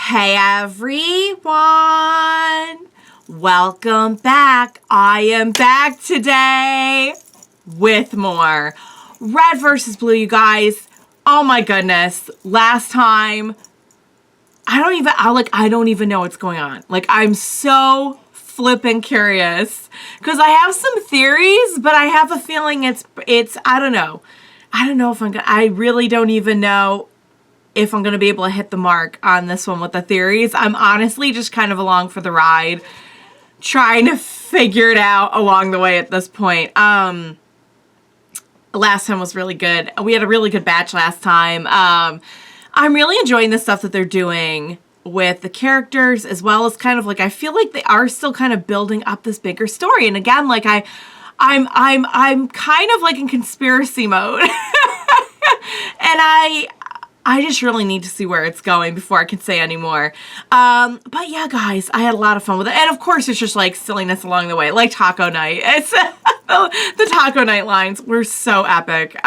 Hey everyone! Welcome back. I am back today with more Red versus Blue, you guys. Oh my goodness. Last time, I don't even know what's going on. Like, I'm so flippin' curious because I have some theories, but I have a feeling it's I don't know. I really don't even know if I'm going to be able to hit the mark on this one with the theories. I'm honestly just kind of along for the ride, trying to figure it out along the way at this point. Last time was really good. We had a really good batch last time. I'm really enjoying the stuff that they're doing with the characters, as well as kind of like, I feel like they are still kind of building up this bigger story. And again, like I'm kind of like in conspiracy mode. And I just really need to see where it's going before I can say any more. But yeah, guys, I had a lot of fun with it. And of course, it's just like silliness along the way, like taco night. It's the taco night lines were so epic.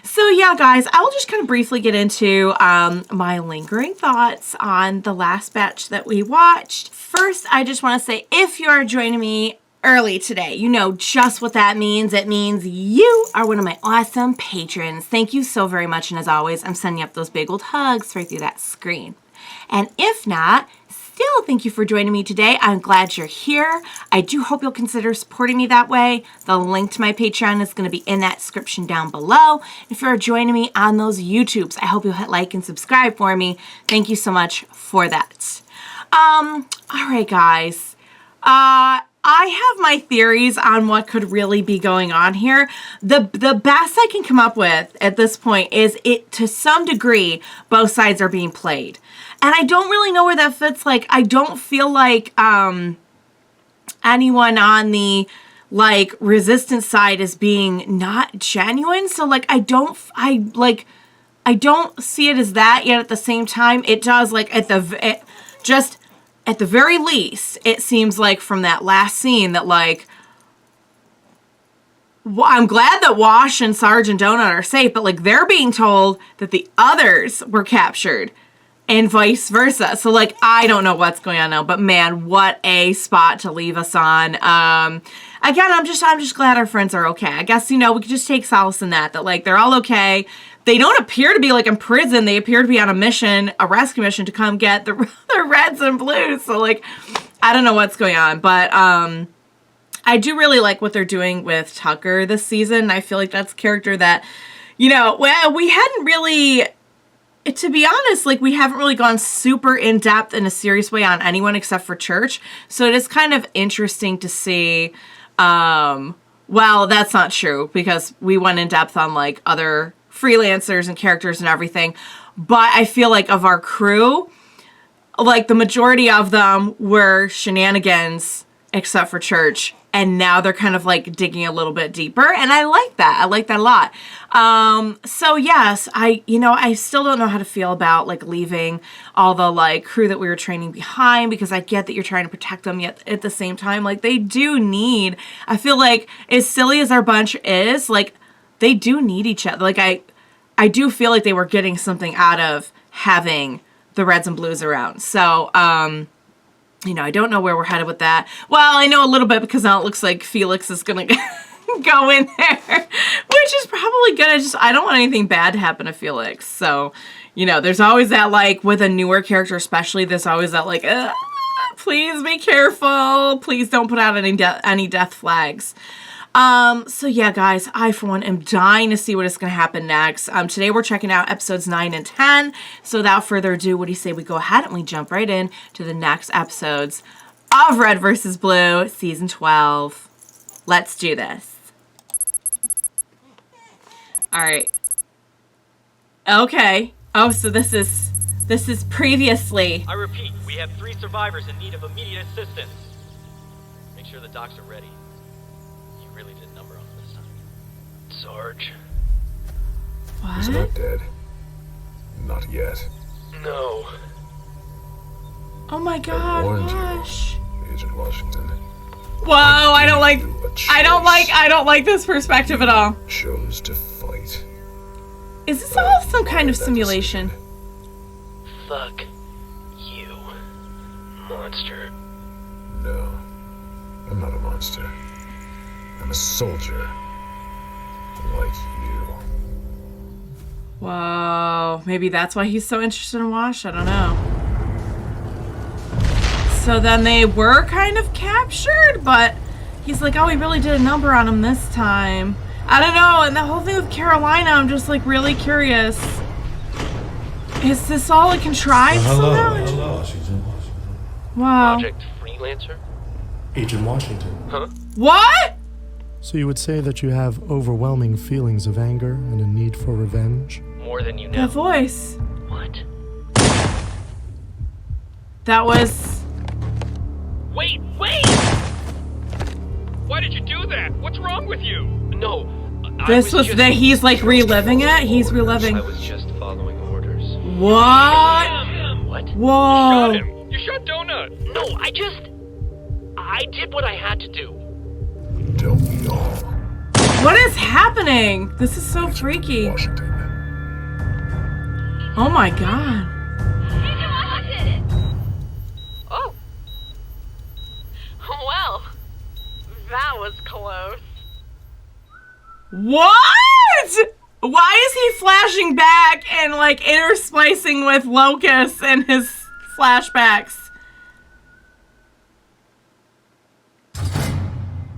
So yeah, guys, I will just kind of briefly get into my lingering thoughts on the last batch that we watched. First, I just want to say, if you are joining me early today, you know just what that means. It means you are one of my awesome patrons. Thank you so very much. And as always, I'm sending up those big old hugs right through that screen. And if not, still thank you for joining me today. I'm glad you're here. I do hope you'll consider supporting me that way. The link to my Patreon is going to be in that description down below. If you're joining me on those YouTubes, I hope you'll hit like and subscribe for me. Thank you so much for that. All right, guys. I have my theories on what could really be going on here. The best I can come up with at this point is it, to some degree, both sides are being played. And I don't really know where that fits. Like, I don't feel like anyone on the like resistance side is being not genuine. So like I don't see it as that, yet at the same time it does, like at the very least, it seems like from that last scene that, like, I'm glad that Wash and Sarge and Donut are safe, but, like, they're being told that the others were captured and vice versa. So, like, I don't know what's going on now, but man, what a spot to leave us on. Again, I'm just glad our friends are okay. I guess, you know, we could just take solace in that, like, they're all okay. They don't appear to be, like, in prison. They appear to be on a mission, a rescue mission, to come get the Reds and Blues. So, like, I don't know what's going on. But I do really like what they're doing with Tucker this season. I feel like that's a character that, you know, we hadn't really, to be honest, like, we haven't really gone super in-depth in a serious way on anyone except for Church. So it is kind of interesting to see, well, that's not true, because we went in-depth on, like, other freelancers and characters and everything, but I feel like of our crew, like the majority of them were shenanigans except for Church, and now they're kind of like digging a little bit deeper, and I like that. I like that a lot. So yes, I still don't know how to feel about like leaving all the like crew that we were training behind, because I get that you're trying to protect them, yet at the same time, like they do need, I feel like as silly as our bunch is, like they do need each other. Like, I do feel like they were getting something out of having the Reds and Blues around. So, you know, I don't know where we're headed with that. Well, I know a little bit, because now it looks like Felix is going to go in there, which is probably good. I don't want anything bad to happen to Felix. So, you know, there's always that, like, with a newer character especially, there's always that, like, please be careful. Please don't put out any death flags. So yeah, guys, I, for one, am dying to see what is going to happen next. Today we're checking out episodes 9 and 10. So without further ado, what do you say we go ahead and we jump right in to the next episodes of Red vs. Blue, Season 12. Let's do this. All right. Okay. Oh, so this is previously. I repeat, we have 3 survivors in need of immediate assistance. Make sure the docs are ready. Really did number on this time. Sarge. What? He's not dead. Not yet. No. Oh my God, I warned Wash. you, Agent Washington. Whoa, I don't like this perspective at all. Chose to fight. Is this all some kind of simulation? Fuck You. Monster. No. I'm not a monster. I'm a soldier. Like you. Whoa. Maybe that's why he's so interested in Wash? I don't know. So then they were kind of captured, but he's like, oh, we really did a number on him this time. I don't know. And the whole thing with Carolina, I'm just like really curious. Is this all a contrived somehow? Hello, Washington. Wow. Project Freelancer? Agent Washington. Huh? What? So you would say that you have overwhelming feelings of anger and a need for revenge? More than you know. That voice. What? That was... Wait! Why did you do that? What's wrong with you? No. This was the... He's like reliving it? He's reliving... I was just following orders. What? What? Whoa. You shot him. You shot Donut. No, I did what I had to do. Don't we all? What is happening? This is so freaky. Washington. Oh my god. Oh. Well, that was close. What? Why is he flashing back and like intersplicing with Locust and his flashbacks?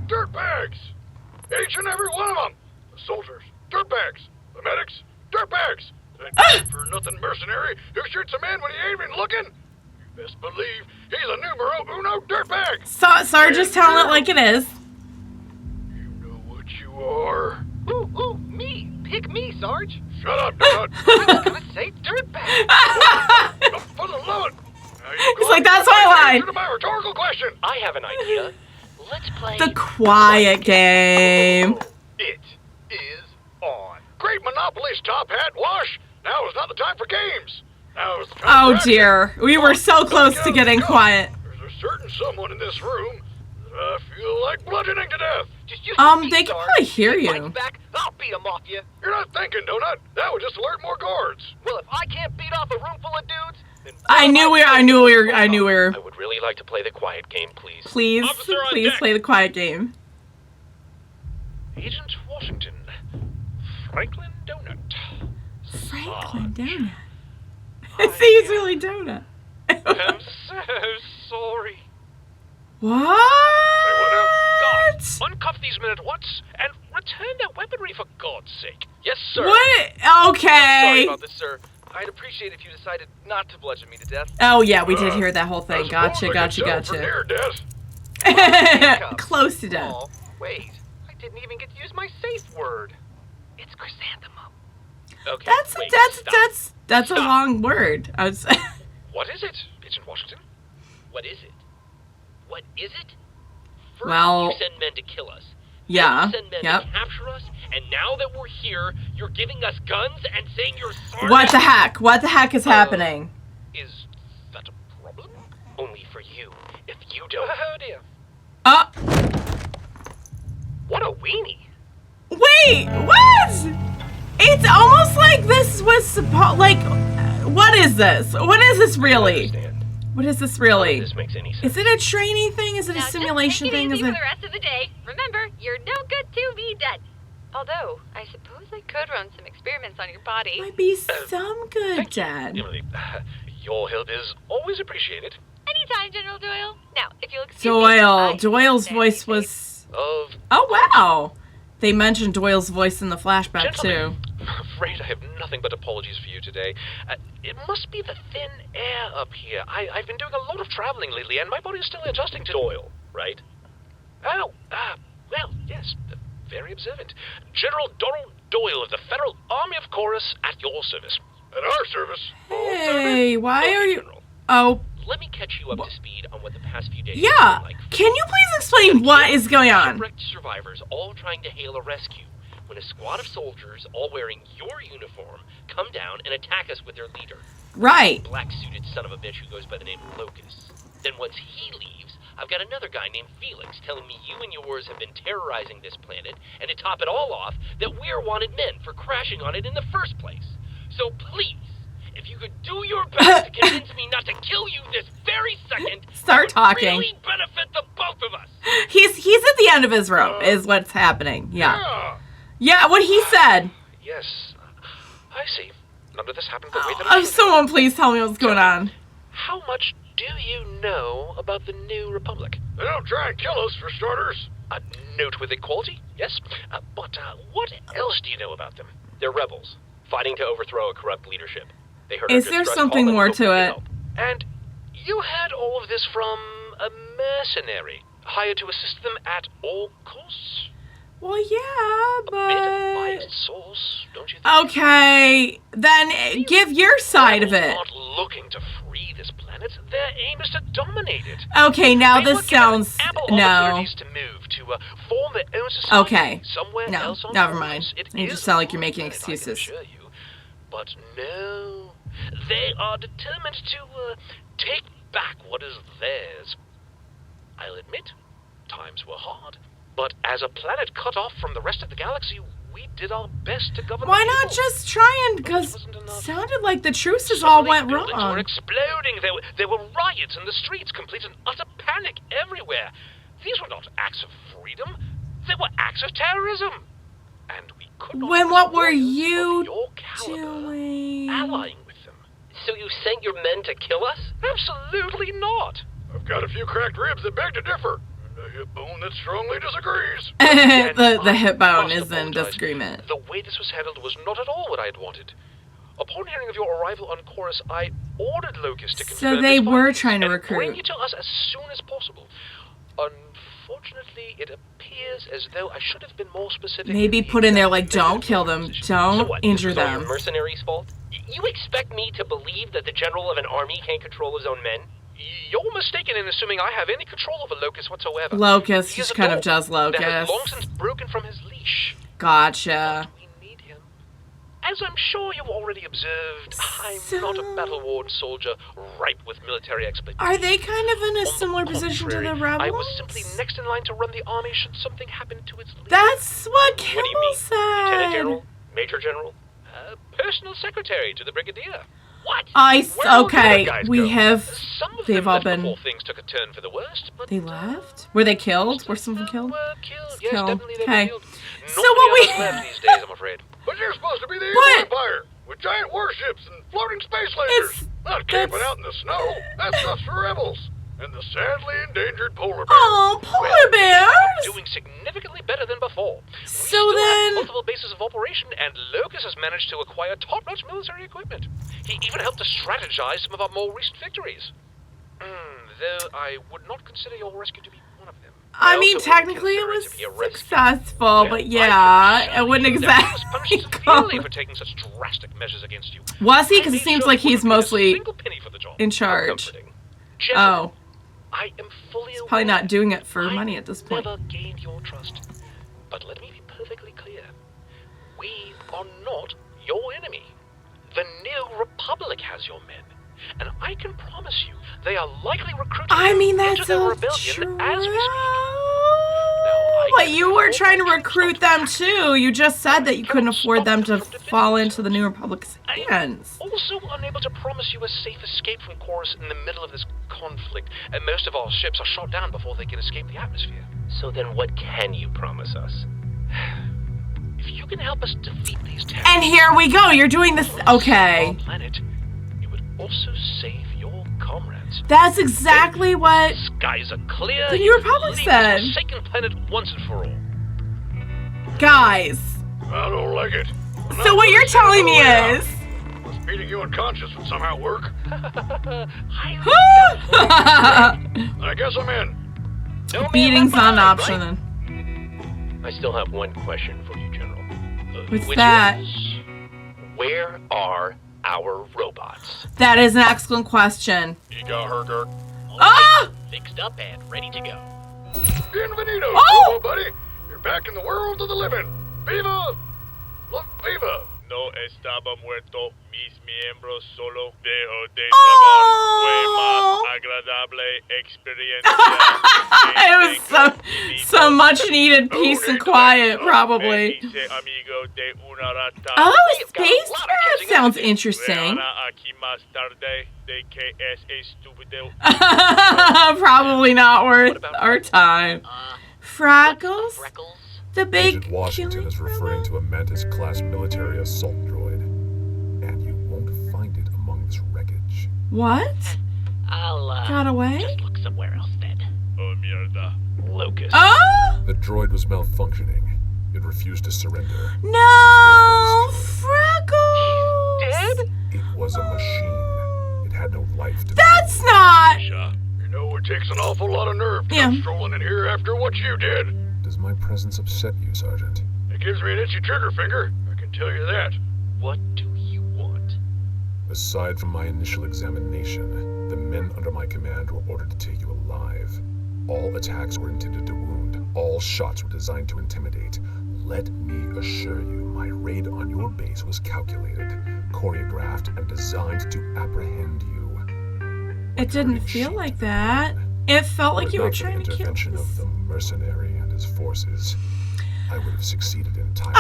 Dirtbags! Each and every one of them! The soldiers, dirtbags! The medics, dirtbags! That for nothing mercenary who shoots a man when he ain't even looking! You best believe he's a numero uno dirtbag! Sorry, just telling it like it is. You know what you are. Ooh, me. Pick me, Sarge. Shut up, Donut! I was gonna say dirtbag. Oh, for the love of it! Now you He's go like, that's and my line. answer to my rhetorical question! I have an idea. Let's play The quiet game. It is on. Great Monopoly's top hat, Wash! Now is not the time for games! Now is the time Oh for action. dear. We were so close Let's to get getting going. quiet. There's a certain someone in this room that I feel like bludgeoning to death. Just use They your can Sarge. probably hear Get you. Mike's back, I'll beat him off you. You're not thinking, Donut. That would just alert more guards. Well, if I can't beat off a room full of dudes, then I knew we were. I would really like to play the quiet game, please. Please, Officer on please deck. play the quiet game. Agent Washington. Franklin Donut. Franklin Donut. See, he's really Donut. I'm so sorry. What? Uncuff these men at once and return their weaponry for God's sake. Yes, sir. What? Sorry Okay. about this, sir. I'd appreciate if you decided not to bludgeon me to death. Oh yeah, we did hear that whole I thing. suppose I could settle for Gotcha. near death. Close to death. Oh, wait. I didn't even get to use my safe word. It's chrysanthemum. Okay, wait, stop. That's a Stop. long word. I was. What is it, Agent Washington? What is it? What is it? First, Well, you send men to kill us. yeah. Then you send men Yep. to capture us, and now that we're here, you're giving us guns and saying you're sorry. What the heck? What the heck is happening? Is that a problem? Only for you. If you don't. Oh dear. What a weenie. Wait, what? It's almost like this was supposed. Like, what is this? What is this really? What is this really? This makes any sense. Is it a training thing? Is it a Now, simulation just take thing? it Is easy it? for the rest of the day. Remember, you're no good to be dead. Although, I suppose I could run some experiments on your body. Might be some good, Dad. Emily, your help is always appreciated. Anytime, General Doyle. Now, if you'll excuse me, Doyle. I Doyle's say voice safe. was. Of Oh wow. They mentioned Doyle's voice in the flashback too. Gentlemen, I'm afraid I have nothing but apologies for you today. It must be the thin air up here. I've been doing a lot of traveling lately, and my body is still adjusting to Doyle, right? Oh, well, yes, very observant. General Donald Doyle of the Federal Army of Chorus at your service. At our service? Hey, why Okay, are you? General. Oh, Let me catch you up to speed on what the past few days yeah. have been like. Can you please explain what is going on? Shipwrecked survivors all trying to hail a rescue when a squad of soldiers all wearing your uniform come down and attack us with their leader, Right. black-suited son of a bitch who goes by the name of Locust. Then once he leaves, I've got another guy named Felix telling me you and yours have been terrorizing this planet, and to top it all off, that we're wanted men for crashing on it in the first place. So please, if you could do your best to convince me not to kill you talking. Really benefit the both of us. He's at the end of his rope, is what's happening. Yeah. Yeah, what he said. Yes, I see. None of this happened the way that Oh, someone please tell me what's going on. How much do you know about the New Republic? They don't try and kill us, for starters. A noteworthy quality, yes. But what else do you know about them? They're rebels, fighting to overthrow a corrupt leadership. They heard Is our there distress something call and more hoped to we could it? help. And you heard all of this from a mercenary, hired to assist them at all costs? Well, yeah, Bit of but... biased source, don't you think? Okay, then give your side of They're it. not looking to free this planet. Their aim is to dominate it. Okay, now They were this given sounds... ample No. opportunities to move, to form their own society Okay. somewhere No, else on never Earth. mind. It You is just sound like you're a making planet, I can excuses. assure you. But no, they are determined to take back what is theirs. I'll admit, times were hard, but as a planet cut off from the rest of the galaxy, we did our best to govern Why the not people. just try and... Because Wasn't enough. sounded like the truces all Suddenly, went buildings were wrong. exploding. There were riots in the streets, complete and utter panic everywhere. These were not acts of freedom. They were acts of terrorism. And we could not When what were warriors you of your caliber doing? allying with them. So you sent your men to kill us? Absolutely not. I've got a few cracked ribs that beg to differ. And a hip bone that strongly disagrees. the hip bone must is in apologize. disagreement. The way this was handled was not at all what I had wanted. Upon hearing of your arrival on Chorus, I ordered Locust to So confirm they his were findings trying to and recruit. bring you to us as soon as possible. Unfortunately, it appears as though I should have been more specific. Maybe put in there like, don't kill them, So don't what? injure This is all your them. mercenaries' fault? You expect me to believe that the general of an army can't control his own men? You're mistaken in assuming I have any control over Locust whatsoever. Locust He is just a kind of dog does that has long Locust. since broken from his leash. Gotcha. We need him. As I'm sure you've already observed, I'm So- not a battle-worn soldier ripe with military expertise. Are they kind of in a On the similar position to the contrary, rebels? I was simply next in line to run the army should something happen to its leader. That's what What do you Kimball mean? Lieutenant said. General? Major General? Personal secretary to the brigadier. What? Where all the other Okay, guys we go? have... Some of They've them all left been... before things took a turn for the worst, but They left? Were they killed? Were some of them killed? Were killed. Yes, Killed. definitely they Okay. were killed. So Not what many we- others left these days, I'm afraid. But you're supposed to be the What? evil empire, with giant warships and floating space lasers. It's- Not camping that's- out in the snow. That's stuff for rebels. And the sadly endangered polar bear. Oh, polar bears! Doing significantly better than before. We So still then- have multiple bases of operation, and Locus has managed to acquire top-notch military equipment. He even helped to strategize some of our more recent victories. Though I would not consider your rescue to be one of them. I mean, also wouldn't technically it consider was to be a rescue. successful, Well, but I yeah, can I assure wouldn't you that he was exactly punished call severely for taking such drastic measures against you. Was he? I Because it made seems sure like he he's wouldn't pay a mostly single penny for the job. in How charge. comforting. General, Oh, I am fully he's probably aware not doing it for I money at this point. never gained your trust. But let me be perfectly clear. We are not your enemy. The New Republic has your men. And I can promise you, they are likely recruiting I you mean, into that's their so rebellion true. as we speak. But you were trying to recruit them too. You just said that you couldn't afford them to fall into the New Republic's hands. Also unable to promise you a safe escape from Chorus in the middle of this conflict. And most of our ships are shot down before they can escape the atmosphere. So then what can you promise us? If you can help us defeat these terrorists And here we go. You're doing this. on our Okay. planet, you would also save your comrades. That's exactly what. Skies are clear. The New you can Republic leave said. this forsaken planet once and for all. Guys. I don't like it. So what you're telling me is. Was beating you unconscious would somehow work. I guess I'm in. Beating's not an option then. I still have one question for you, General. What's Which that? is, where are our robots? That is an excellent question. You got her, Gert. Ah! Fixed up and ready to go. Bienvenido. Oh! Hello, buddy. You're back in the world of the living. Viva! La viva! No estaba muerto, mis miembros solo dejo de Oh. trabajar. Fue más It was so much needed peace and quiet, probably. Oh, space cat sounds interesting. Probably not worth our time. Freckles? The big Agent Washington is referring to a Mantis-class military assault droid, and you won't find it among this wreckage. What? I'll, Got away? just look somewhere else then. Oh, mierda. Locust. Oh! The droid was malfunctioning. It refused to surrender. No! Freckles! Dead? It was a machine. It had no life to That's not... You know, it takes an awful lot of nerve to come strolling in here after what you did. Does my presence upset you, Sergeant? It gives me an itchy trigger finger, I can tell you that. What do you want? Aside from my initial examination, the men under my command were ordered to take you alive. All attacks were intended to wound. All shots were designed to intimidate. Let me assure you, my raid on your base was calculated, choreographed, and designed to apprehend you. It didn't feel like that. It felt like you were trying to kill intervention us. of the mercenary and his forces, I would have succeeded entirely.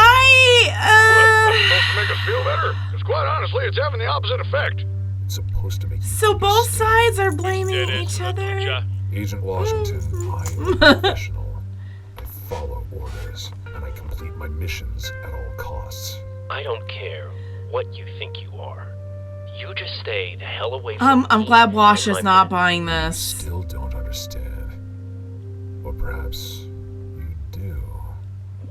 That's supposed to make us feel better, because quite honestly, it's having the opposite effect. It's supposed to make you So both understand. sides are blaming each other? Agent Washington, I am a professional. I follow orders, and I complete my missions at all costs. I don't care what you think you are. You just stay the hell away from me. I'm glad Wash and is my not men. buying this. Still don't understand. Or perhaps you do.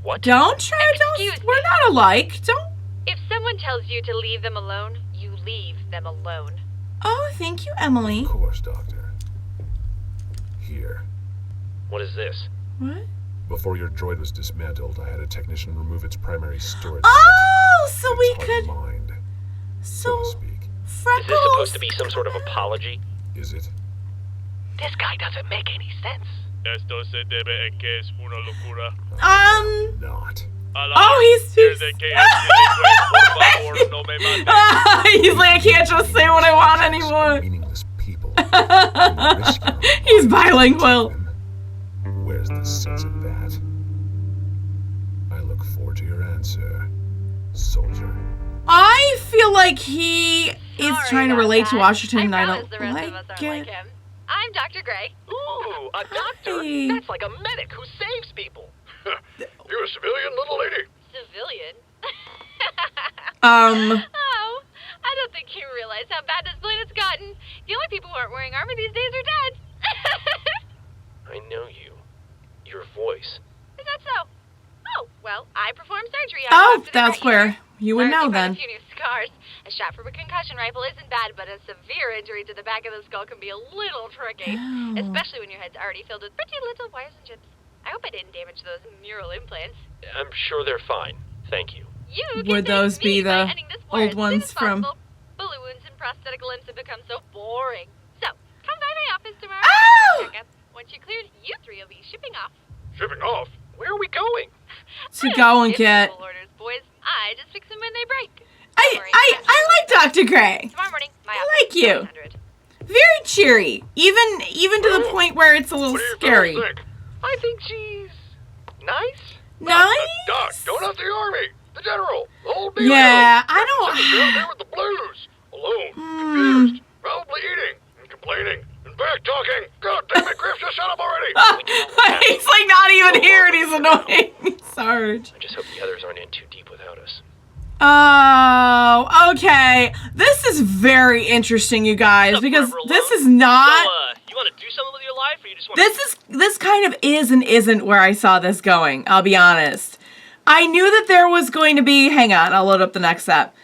What? Don't try, Excuse we're not alike. Don't. If someone tells you to leave them alone, you leave them alone. Oh, thank you, Emily. Of course, Doctor. Here. What is this? What? Before your droid was dismantled, I had a technician remove its primary storage. Oh, so its we heart could. and mind, so So, to speak. Is this supposed Freckles. to be some sort of apology? Is it? This guy doesn't make any sense. Esto se debe a que es una locura. Not. Oh, he's like, I can't just say what I want anymore. Meaningless people. And risk your He's life bilingual. to them. Where's the sense of that? I look forward to your answer, soldier. I feel like he is Sorry trying to about relate to that. Washington, and I promise don't the rest like of us aren't it. like him. I'm Dr. Gray. Ooh, a doctor? Hey. That's like a medic who saves people. You're a civilian little lady. Civilian. Oh, I don't think you realize how bad this planet's gotten. The only people who aren't wearing armor these days are dead. I know you. Your voice. Is that so? Oh, well, I perform surgery. oh, that's where you would know then. A few new scars. A shot from a concussion rifle isn't bad, but a severe injury to the back of the skull can be a little tricky. Oh. Especially when your head's already filled with pretty little wires and chips. I hope I didn't damage those neural implants. I'm sure they're fine. Thank you. You can Would thank those be me by the ending this war old as soon ones as from- possible. Balloons and prosthetic limbs have become so boring. So, come by my office tomorrow Ow! for a checkup. Once you're cleared, you three will be shipping off. Shipping off. Where are we going? To go and It's get. simple orders, boys. I just fix them when they break. I like Dr. Gray. Tomorrow morning, my I office. like you. 100. Very cheery, even to the point where it's a little What do you scary. fellas think? I think she's nice. Nice. Doc, don't out the army. The general. The whole deal. Yeah, I Out don't. there with the blues. Alone. Confused. Probably eating. And complaining. And back talking. God damn it, Griff, just shut up already. He's like not even here, and he's annoying. Sarge. I just hope the others aren't in too deep without us. Oh, okay. This is very interesting, you guys, because this is not. You want to do something with your life, or you just want This kind of is and isn't where I saw this going. I'll be honest. I knew that there was going to be. Hang on, I'll load up the next step.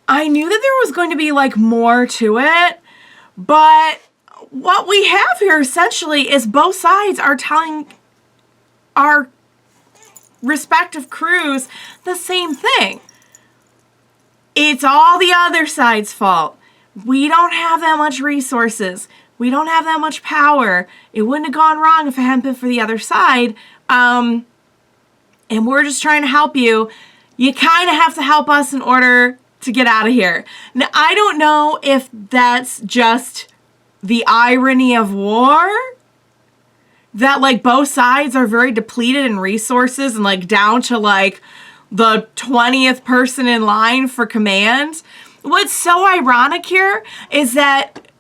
I knew that there was going to be like more to it, but what we have here essentially is both sides are telling our respective crews the same thing. It's all the other side's fault. We don't have that much resources. We don't have that much power. It wouldn't have gone wrong if it hadn't been for the other side. And we're just trying to help you. You kind of have to help us in order to get out of here. Now, I don't know if that's just the irony of war, that like both sides are very depleted in resources and like down to like the 20th person in line for command. What's so ironic here is that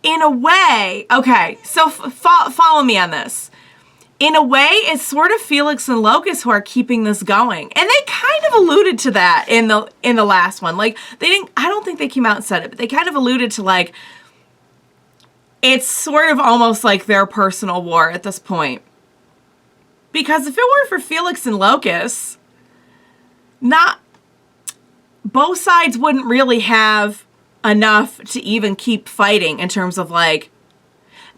in a way, okay, so follow me on this. In a way, it's sort of Felix and Locus who are keeping this going. And they kind of alluded to that in the last one. Like, I don't think they came out and said it, but they kind of alluded to like, it's sort of almost like their personal war at this point. Because if it were for Felix and Locus, both sides wouldn't really have enough to even keep fighting in terms of like,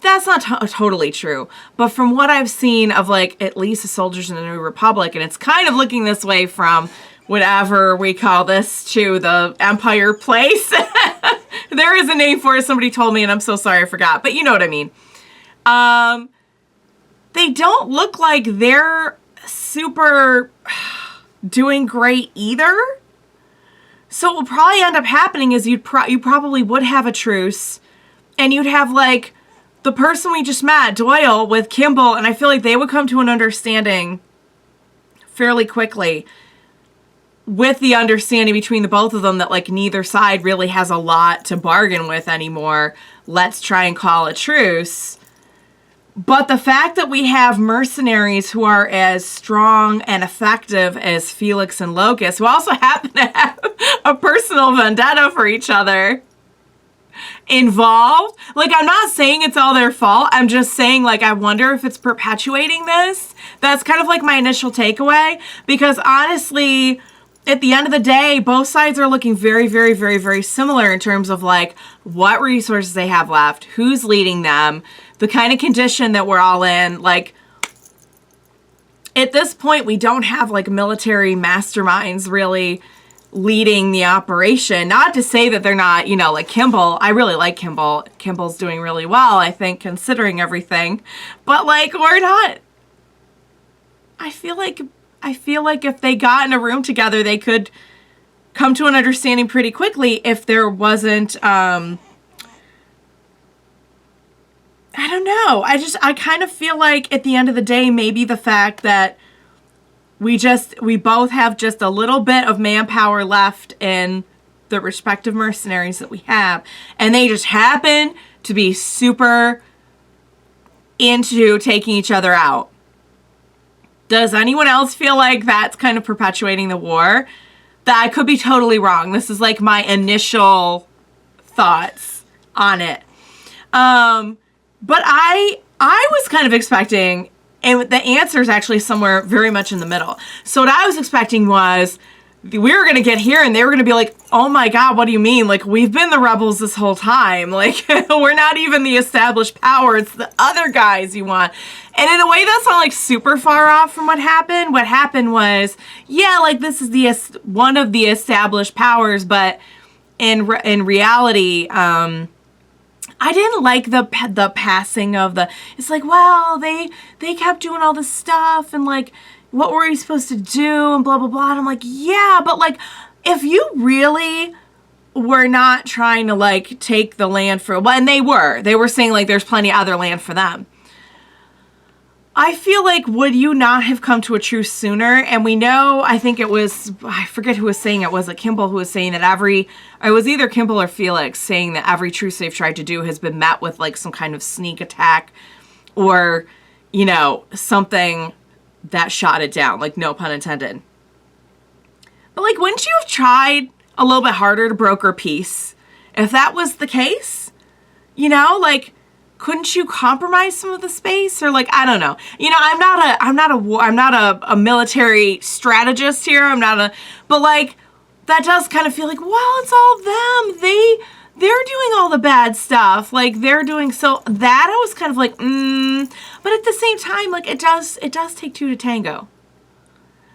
that's not totally true. But from what I've seen of like at least the soldiers in the New Republic, and it's kind of looking this way from whatever we call this to the Empire place. There is a name for it. Somebody told me and I'm so sorry I forgot. But you know what I mean. They don't look like they're super doing great either. So what will probably end up happening is you probably would have a truce. And you'd have like the person we just met, Doyle, with Kimball. And I feel like they would come to an understanding fairly quickly. With the understanding between the both of them that like neither side really has a lot to bargain with anymore. Let's try and call a truce. But the fact that we have mercenaries who are as strong and effective as Felix and Locus, who also happen to have a personal vendetta for each other, involved. Like, I'm not saying it's all their fault. I'm just saying, like, I wonder if it's perpetuating this. That's kind of like my initial takeaway. Because honestly, at the end of the day, both sides are looking very, very, very, very similar in terms of like what resources they have left, who's leading them, the kind of condition that we're all in. Like, at this point, we don't have like military masterminds really leading the operation. Not to say that they're not, you know, like Kimball. I really like Kimball. Kimball's doing really well, I think, considering everything. But like, we're not. I feel like if they got in a room together, they could come to an understanding pretty quickly if there wasn't, I don't know. I kind of feel like at the end of the day, maybe the fact that we both have just a little bit of manpower left in the respective mercenaries that we have, and they just happen to be super into taking each other out. Does anyone else feel like that's kind of perpetuating the war? That I could be totally wrong. This is like my initial thoughts on it. But I was kind of expecting, and the answer is actually somewhere very much in the middle. So what I was expecting was we were going to get here and they were going to be like, oh my God, what do you mean? Like, we've been the rebels this whole time. Like, we're not even the established power. It's the other guys you want. And in a way, that's not like super far off from what happened. What happened was, yeah, like this is one of the established powers, but in reality, I didn't like the passing of the. It's like, well, they kept doing all this stuff and like, what were we supposed to do and blah blah blah. And I'm like, yeah, but like, if you really were not trying to like take the land for, well, and they were saying like there's plenty of other land for them. I feel like, would you not have come to a truce sooner? And we know, I think it was, I forget who was saying it. Was it Kimball who was saying that it was either Kimball or Felix saying that every truce they've tried to do has been met with like some kind of sneak attack or, you know, something that shot it down, like no pun intended. But like, wouldn't you have tried a little bit harder to broker peace if that was the case? You know, like, couldn't you compromise some of the space? Or like, I don't know. You know, I'm not a military strategist here. But like, that does kind of feel like, well, it's all them. They're doing all the bad stuff. Like, they're doing so that I was kind of like, but at the same time, like, it does take two to tango.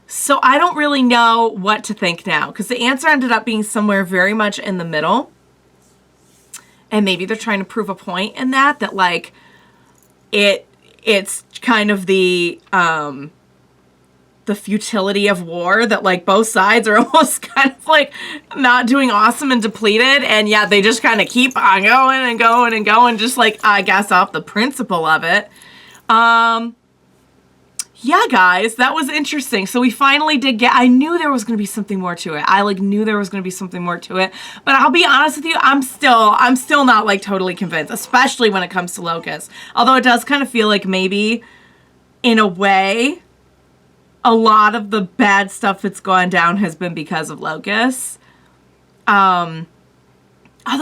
So I don't really know what to think now, because the answer ended up being somewhere very much in the middle. And maybe they're trying to prove a point in that like it's kind of the the futility of war, that like both sides are almost kind of like not doing awesome and depleted, and yet they just kind of keep on going and going and going, just like, I guess, off the principle of it. Yeah, guys, that was interesting. So we finally did get, I knew there was going to be something more to it. I like knew there was going to be something more to it. But I'll be honest with you, I'm still not like totally convinced, especially when it comes to Locust. Although it does kind of feel like maybe in a way a lot of the bad stuff that's gone down has been because of Locust. Although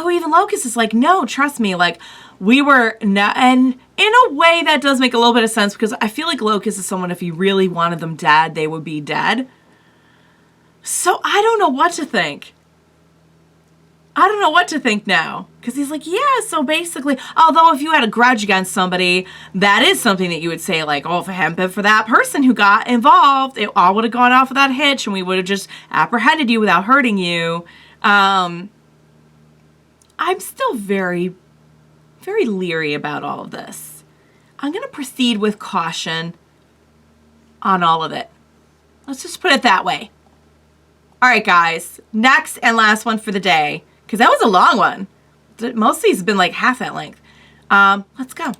even Locust is like, no, trust me, like we were not, and in a way that does make a little bit of sense, because I feel like Locust is someone, if you really wanted them dead, they would be dead. So I don't know what to think. I don't know what to think now. Because he's like, yeah, so basically, although if you had a grudge against somebody, that is something that you would say, like, oh, if it hadn't been for that person who got involved, it all would have gone off without a hitch, and we would have just apprehended you without hurting you. I'm still very, very leery about all of this. I'm going to proceed with caution on all of it. Let's just put it that way. All right, guys. Next and last one for the day. Because that was a long one. Most of these have been like half that length. Let's go.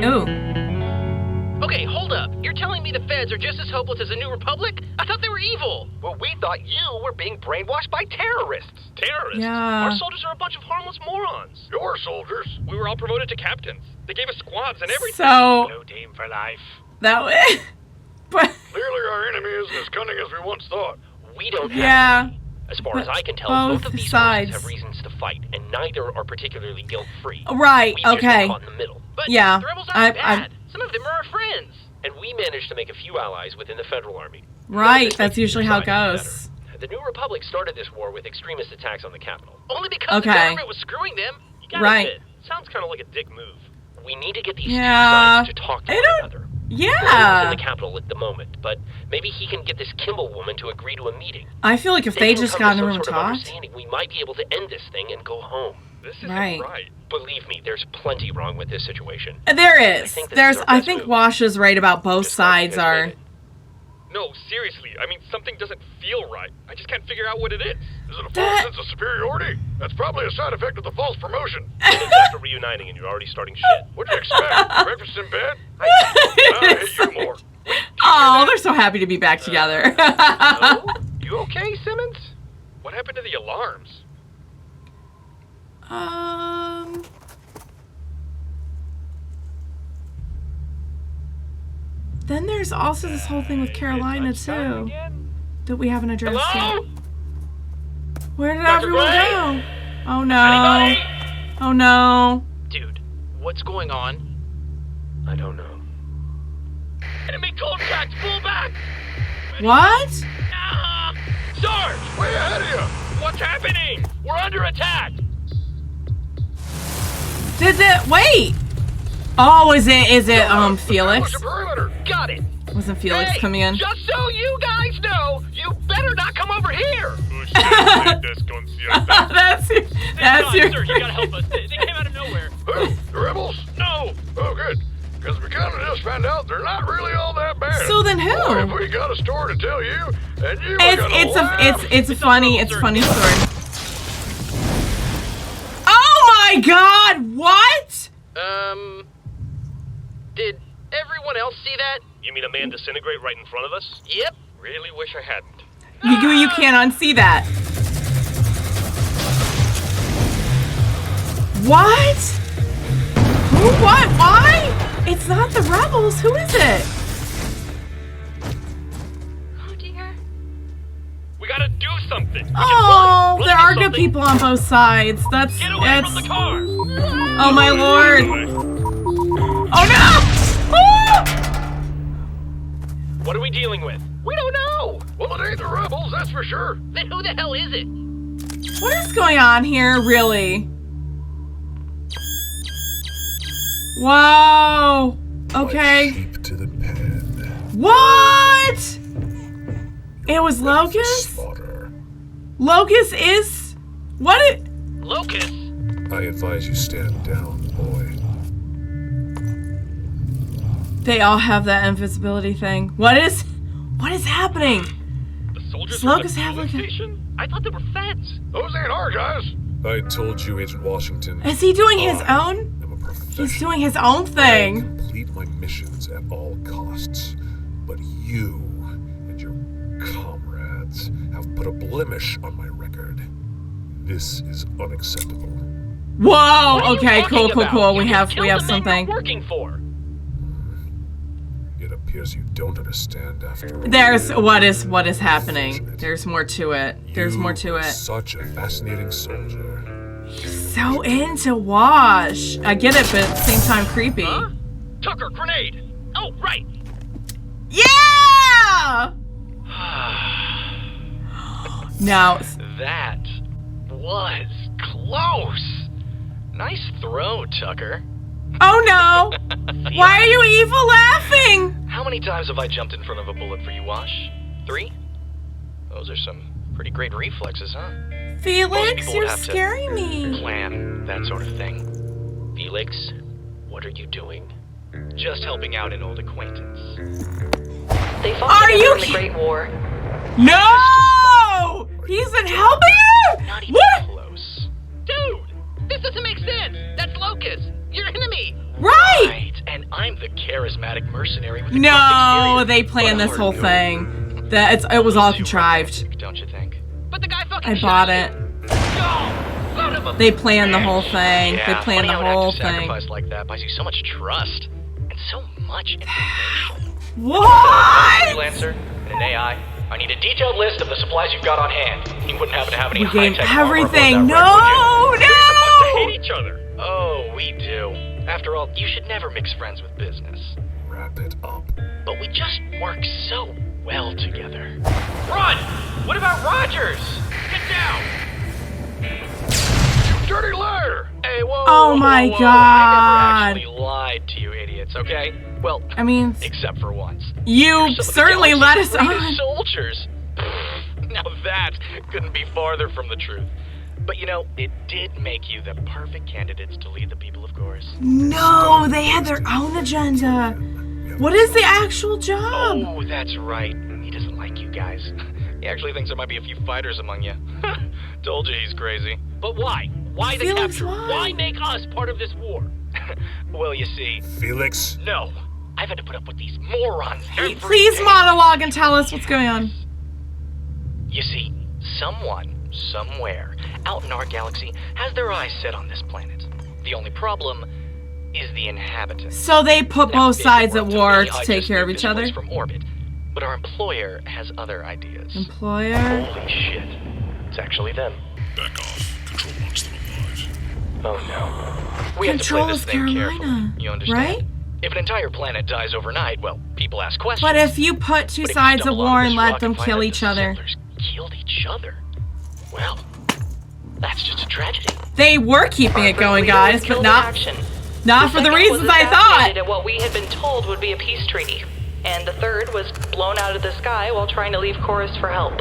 Ooh. Okay, hold up. You're telling me the feds are just as hopeless as the New Republic? I thought they were evil. Well, we thought you were being brainwashed by terrorists. Terrorists? Yeah. Our soldiers are a bunch of harmless morons. Your soldiers. We were all promoted to captains. They gave us squads and everything. So, No team for life. that way. But, Clearly our enemy isn't as cunning as we once thought. We don't have yeah. any. As far as I can tell, Both both of these sides. forces have reasons to fight, and neither are particularly guilt-free. Right, We just okay. got caught in the middle. But Yeah, the rebels aren't I- bad. Some of them are our friends. And we managed to make a few allies within the Federal Army. Right, This that's makes usually how it society goes. better. The New Republic started this war with extremist attacks on the Capitol. Only because the Okay. government was screwing them. You gotta Right. admit, sounds kind of like a dick move. We need to get these Yeah. two sides to talk to I one don't- another. Yeah. Doyle's in the Capitol at the moment, but maybe he can get this Kimball woman to agree to a meeting. I feel like if they can just come got in to the some room and sort of talked. understanding, we might be able to end this thing and go home. This isn't Right. right. Believe me, there's plenty wrong with this situation. There is. think this There's. is our I best think move. Wash is right about both Just like sides you guys are. did it. No, seriously. I mean, something doesn't feel right. I just can't figure out what it is. Is it a false That- sense of superiority? That's probably a side effect of the false promotion. Minutes after reuniting and you're already starting shit. What'd you expect? Breakfast in bed? I hate you more. Oh, they're so happy to be back together. Oh, you okay, Simmons? What happened to the alarms? Then there's also this whole thing with Carolina Touchdown too again? that we haven't addressed Hello? yet. Where did Dr. everyone Gray? go? Oh no. Anybody? Oh no. Dude, what's going on? I don't know. Enemy contact! Pull back! What? Ah! Sarge! Way ahead of you. What's happening? We're under attack! Did it? Wait. Oh, is it Felix? Establish a perimeter. Got it! Wasn't Felix Hey, coming in? just so you guys know, you better not come over here! That's your. That's your. Sir, you gotta help us. They came out of nowhere. Who? The rebels? No! Oh, good. Because we kind of just found out they're not really all that bad. So then who? Boy, if we got a story to tell you, and you are gonna laugh. It's a funny story. Oh my God! What? Did everyone else see that? You mean a man disintegrate right in front of us? Yep. Really wish I hadn't. You can't unsee that. What? Who? What? Why? It's not the rebels. Who is it? Oh dear. We gotta do something. Oh, Run there to are good something. people on both sides. That's Get away from the car! Oh my lord. Oh no! Ah! What are we dealing with? We don't know! Well, it ain't the rebels, that's for sure. Then who the hell is it? What is going on here, really? Whoa. Okay. Sheep to the pen. What? It was Ready for Locust? slaughter. Locust is what? Locust? I advise you stand down, boy. They all have that invisibility thing. What is happening? The soldiers Slocus from have the like a... station? I thought they were feds. Those ain't our guys. I told you, Agent Washington. Is he doing his I own? am a professional. He's doing his own I thing. complete my missions at all costs. But you and your comrades have put a blemish on my record. This is unacceptable. Whoa! What are you Okay, talking cool. about? We You have just killed the men something. you're working for. It appears you don't understand after all. There's what is happening. There's more to it. There's more to You are it. Such a fascinating soldier. So into Wash. I get it, but at the same time creepy. Huh? Tucker, grenade! Oh, right! Yeah! Now, That was close! Nice throw, Tucker. oh no! Why are you evil laughing? How many times have I jumped in front of a bullet for you, Wash? 3? Those are some pretty great reflexes, huh? Felix, people you're would have to scaring me. Plan, that sort of thing. Felix, what are you doing? Just helping out an old acquaintance. They fought Are together you in the Great War. No! He's been helping you? Not even What? close. Dude, this doesn't make sense. That's Locust, your enemy. Right! Right, and I'm the charismatic mercenary with the No, exterior. they planned this But whole our thing. new- It was all Too contrived. romantic, don't you think? But the guy fucking I shot bought you. it. Oh, son of a They planned the whole thing. Yeah, They planned funny the how an whole act of thing. sacrifice like that buys you so much trust and so much information. What? Freelancer and an AI. I need a detailed list of the supplies you've got on hand. You wouldn't happen to have any We gained high-tech armor aboard everything. that wreck, would you? No, They no! hate each other. Oh, we do. After all, you should never mix friends with business. Wrap it up. But we just work so well together. Run! What about Rogers? Get down! Dirty liar! Hey, whoa! Oh whoa, my whoa. God. I never actually lied to you, idiots. Okay? Well, I mean, except for once. you You're some of the certainly let us galaxy's greatest on. soldiers. Now that couldn't be farther from the truth. But you know, it did make you the perfect candidates to lead the people of Gorse. No, they had their own agenda. What is the actual job? Oh, that's right. He doesn't like you guys. He actually thinks there might be a few fighters among you. Told you he's crazy. But why? Why the Felix, capture? why? Why make us part of this war? Well, you see, Felix? no. I've had to put up with these morons every Please day. monologue and tell us what's going on. You see, someone, somewhere, out in our galaxy, has their eyes set on this planet. The only problem is the inhabitants. So they put Now, both if it sides were at up war me, to I'd take just care of nuke each this other. place from orbit. But our employer has other ideas. Employer? Holy shit. It's actually them. Back off. Control wants them alive. Oh no. We have to Control play this is thing Carolina, carefully. You understand? right? If an entire planet dies overnight, well, people ask questions. But if you put two But if you sides at stumble war onto and this let rock them and find kill that each the other, settlers killed each other, well, that's just a tragedy. they were keeping it going, Leader guys, was but killed in not action. not for the second reasons was I thought. assassinated at what we had been told would be a peace treaty. And the third was blown out of the sky while trying to leave Chorus for help.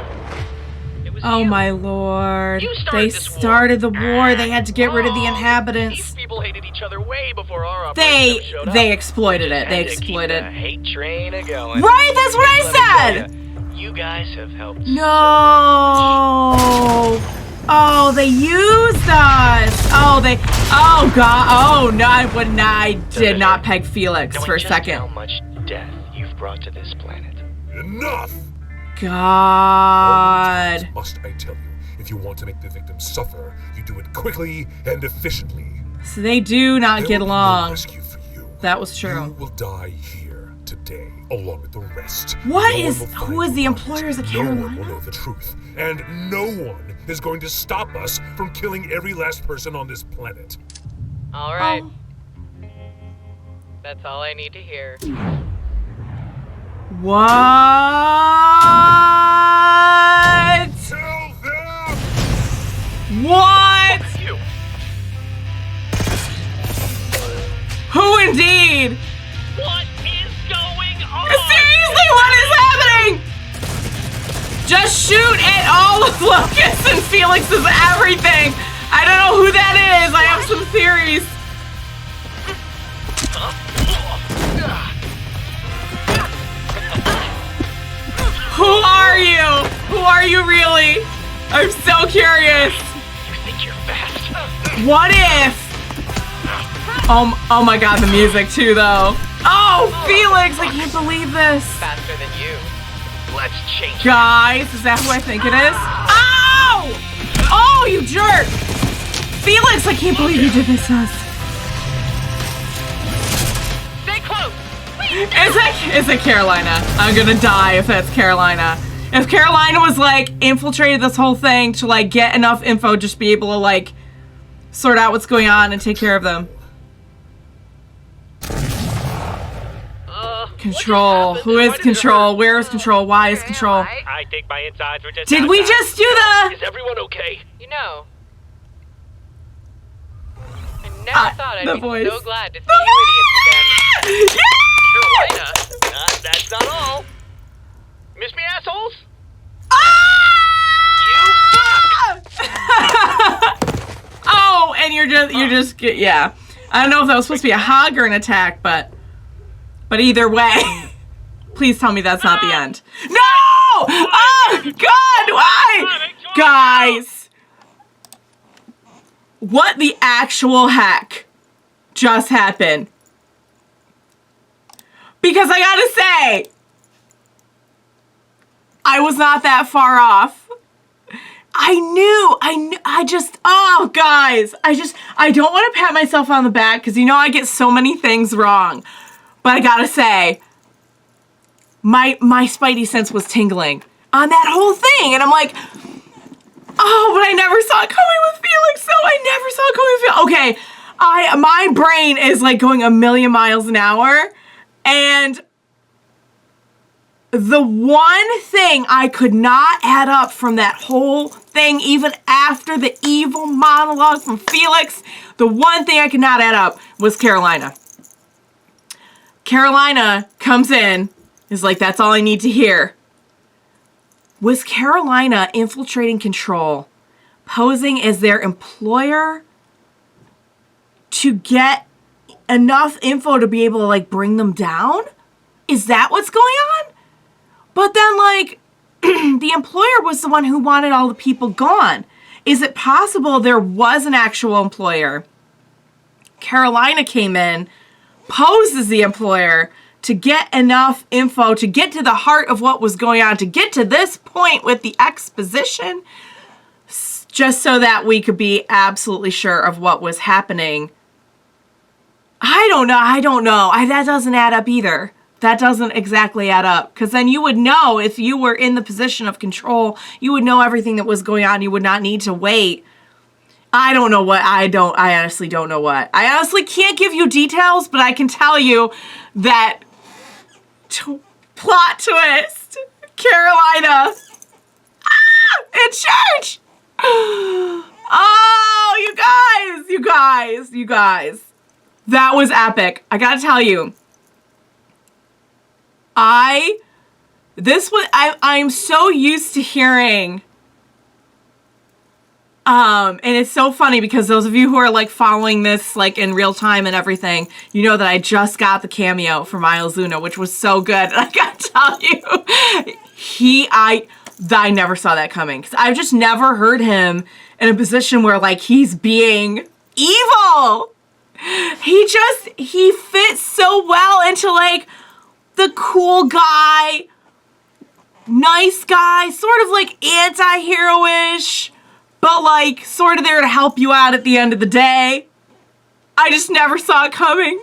It was Oh you. my lord. You started They this war. started the war. They had to get rid of the Wrong. inhabitants. These people hated each other way before our They operation showed up. they exploited it. Had They to keep exploited. the hate train a-going. Right, that's what I Let me said. tell ya, you guys have helped. No. Oh, they used us. Oh god. Oh no, I would not. I did not peg Felix Knowing for a just how second. much death you've brought to this planet. Enough! God. Must I tell you, if you want to make the victims suffer, you do it quickly and efficiently. So they do not There get will be no along. rescue for you. That was You true. will die here today, along with the rest. What No one is- will who find is the you employer? Is it No one Carolina? will know the truth, and no one is going to stop us from killing every last person on this planet. All right. Oh. That's all I need to hear. What? Tell them! What? You. Who indeed? What is going on? Seriously, what is happening? Just shoot at all of Lucas and Felix's everything. I don't know who that is. I have some theories. Who are you? Who are you really? I'm so curious. You think you're fast? What if? Oh my god, the music too though. Oh, Felix, I can't believe this. Faster than you. Let's change. Guys, is that who I think it is? Ow! Oh, you jerk! Felix, I can't believe you did this to us. Stay close. Is it Carolina? I'm gonna die if that's Carolina. If Carolina was like infiltrated this whole thing to like get enough info, just be able to like sort out what's going on and take care of them. Control. Who is Control? Where is Control? Why is Control? I think my insides were just. Did we just do the? Is everyone okay? You know, I never thought I'd the be voice. so glad to see you idiots again. Carolina. That's not all. Miss me, assholes? Oh, and you're just yeah. I don't know if that was supposed to be a hug or an attack, but either way, please tell me that's not the end. No! Oh God, why? Guys, what the actual heck just happened? Because I gotta say, I was not that far off. Oh, guys, I don't want to pat myself on the back because, you know, I get so many things wrong. But I gotta say, my spidey sense was tingling on that whole thing. And I'm like, oh, but I never saw it coming with Felix. So I never saw it coming with Felix. Okay, my brain is like going a million miles an hour. And the one thing I could not add up from that whole thing, even after the evil monologue from Felix, the one thing I could not add up was Carolina. Carolina comes in, is like, that's all I need to hear. Was Carolina infiltrating Control, posing as their employer to get enough info to be able to, like, bring them down? Is that what's going on? But then, like, the employer was the one who wanted all the people gone. Is it possible there was an actual employer? Carolina came in, posed as the employer to get enough info, to get to the heart of what was going on, to get to this point with the exposition, just so that we could be absolutely sure of what was happening. I don't know. That doesn't add up either. That doesn't exactly add up. Because then you would know, if you were in the position of Control, you would know everything that was going on. You would not need to wait. I honestly don't know what. I honestly can't give you details, but I can tell you that plot twist, Carolina in church. Oh, you guys. That was epic. I gotta tell you. I'm so used to hearing, and it's so funny because those of you who are like following this like in real time and everything, you know that I just got the cameo for Miles Luna, which was so good. And I gotta tell you, I never saw that coming because I've just never heard him in a position where like he's being evil. He fits so well into like the cool guy, nice guy, sort of like anti-hero-ish, but like sort of there to help you out at the end of the day. I just never saw it coming.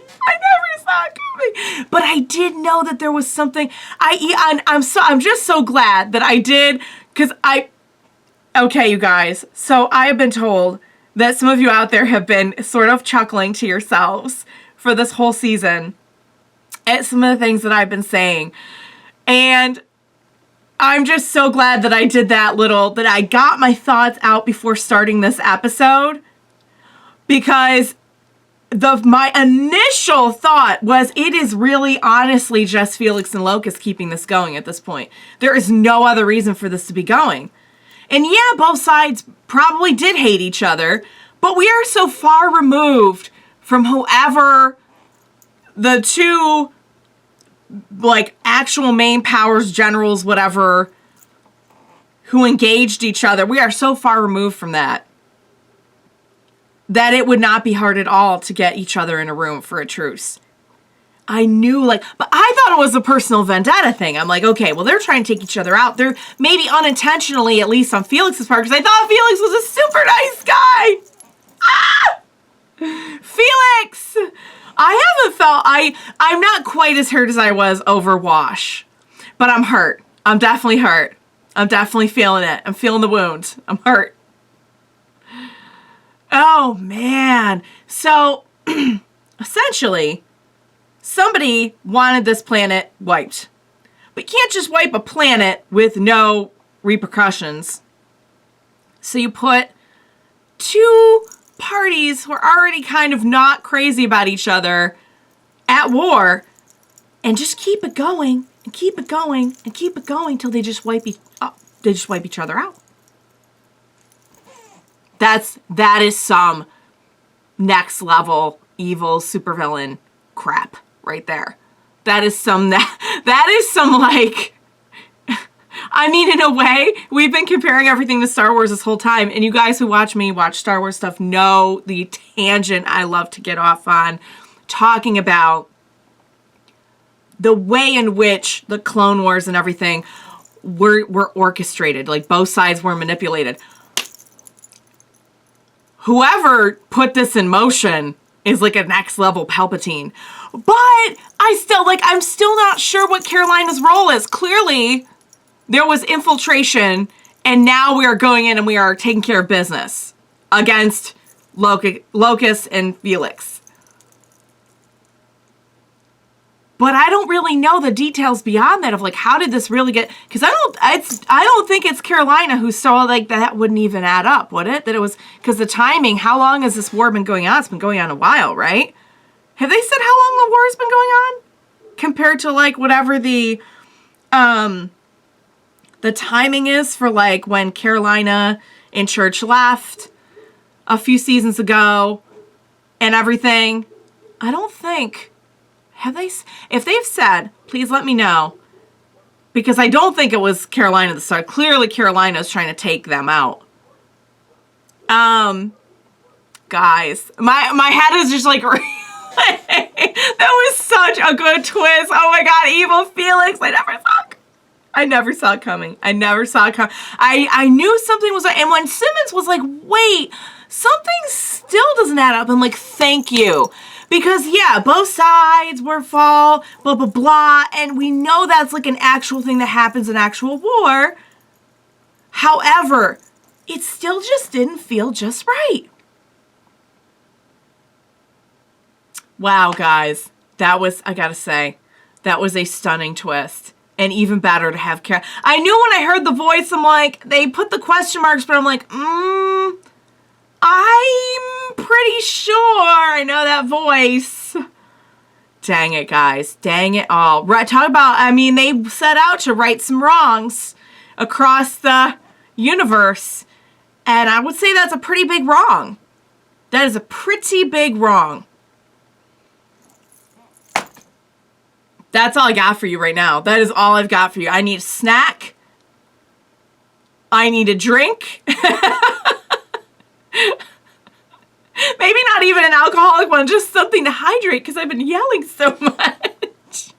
But I did know that there was something. I'm just so glad that I did, because okay, you guys. So I have been told that some of you out there have been sort of chuckling to yourselves for this whole season at some of the things that I've been saying. And I'm just so glad that I did that that I got my thoughts out before starting this episode, because my initial thought was it is really honestly just Felix and Locust keeping this going at this point. There is no other reason for this to be going. And yeah, both sides probably did hate each other, but we are so far removed from whoever the two, like, actual main powers, generals, whatever, who engaged each other. We are so far removed from that it would not be hard at all to get each other in a room for a truce. I knew, like, but I thought it was a personal vendetta thing. I'm like, okay, well, they're trying to take each other out. They're maybe unintentionally, at least on Felix's part, because I thought Felix was a super nice guy. Ah! Felix! I haven't felt, I'm not quite as hurt as I was over Wash, but I'm hurt. I'm definitely hurt. I'm definitely feeling it. I'm feeling the wound. I'm hurt. Oh, man. So, essentially, somebody wanted this planet wiped. But you can't just wipe a planet with no repercussions. So you put two parties who are already kind of not crazy about each other at war and just keep it going and keep it going and keep it going till they just wipe each other out. That is some next level evil supervillain crap right there. That is some like, I mean, in a way, we've been comparing everything to Star Wars this whole time, and you guys who watch me watch Star Wars stuff know the tangent I love to get off on, talking about the way in which the Clone Wars and everything were orchestrated, like both sides were manipulated. Whoever put this in motion is like a next level Palpatine. But I'm still not sure what Carolina's role is. Clearly, there was infiltration, and now we are going in and we are taking care of business against Locus and Felix. But I don't really know the details beyond that of like, how did this really get, because I don't think it's Carolina who saw like that wouldn't even add up, would it? That it was, because the timing, how long has this war been going on? It's been going on a while, right? Have they said how long the war's been going on? Compared to like whatever the timing is for like when Carolina and Church left a few seasons ago and everything. I don't think, if they've said, please let me know, because I don't think it was Carolina that started. Clearly Carolina's trying to take them out. Guys, my head is just like, that was such a good twist. Oh my God, evil Felix. I never saw it coming. I knew something was, and when Simmons was like, wait, something still doesn't add up. I'm like, thank you. Because, yeah, both sides were fall, blah, blah, blah, and we know that's like an actual thing that happens in actual war. However, it still just didn't feel just right. Wow, guys, that was, I gotta say, that was a stunning twist. And even better to have I knew when I heard the voice, I'm like, they put the question marks, but I'm like, I'm pretty sure I know that voice. Dang it, guys. Dang it all. Right, talk about, I mean, they set out to right some wrongs across the universe. And I would say that's a pretty big wrong. That is a pretty big wrong. That's all I got for you right now. That is all I've got for you. I need a snack. I need a drink. Maybe not even an alcoholic one, just something to hydrate because I've been yelling so much.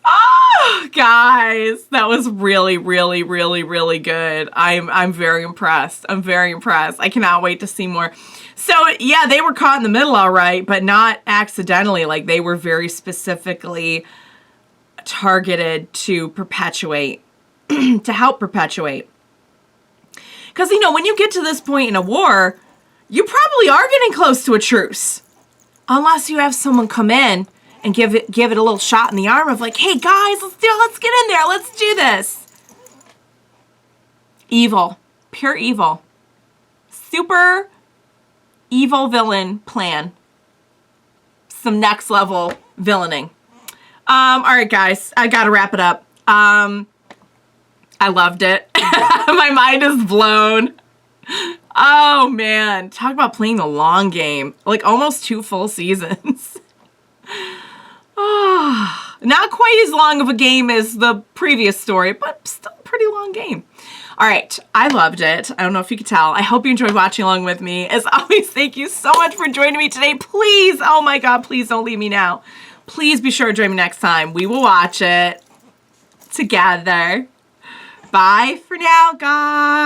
Oh, guys, that was really, really, really, really good. I'm very impressed. I'm very impressed. I cannot wait to see more. So, yeah, they were caught in the middle all right, but not accidentally. Like, they were very specifically targeted to perpetuate, to help perpetuate. Because, you know, when you get to this point in a war, you probably are getting close to a truce. Unless you have someone come in and give it a little shot in the arm of like, hey, guys, let's get in there. Let's do this. Evil. Pure evil. Super evil villain plan. Some next level villaining. All right, guys, I gotta wrap it up. I I loved it. My mind is blown. Oh man, talk about playing the long game. Like almost 2 full seasons. Oh, not quite as long of a game as the previous story, but still a pretty long game. All right, I loved it. I don't know if you could tell. I hope you enjoyed watching along with me. As always, thank you so much for joining me today. Please, oh my God, please don't leave me now. Please be sure to join me next time. We will watch it together. Bye for now, guys.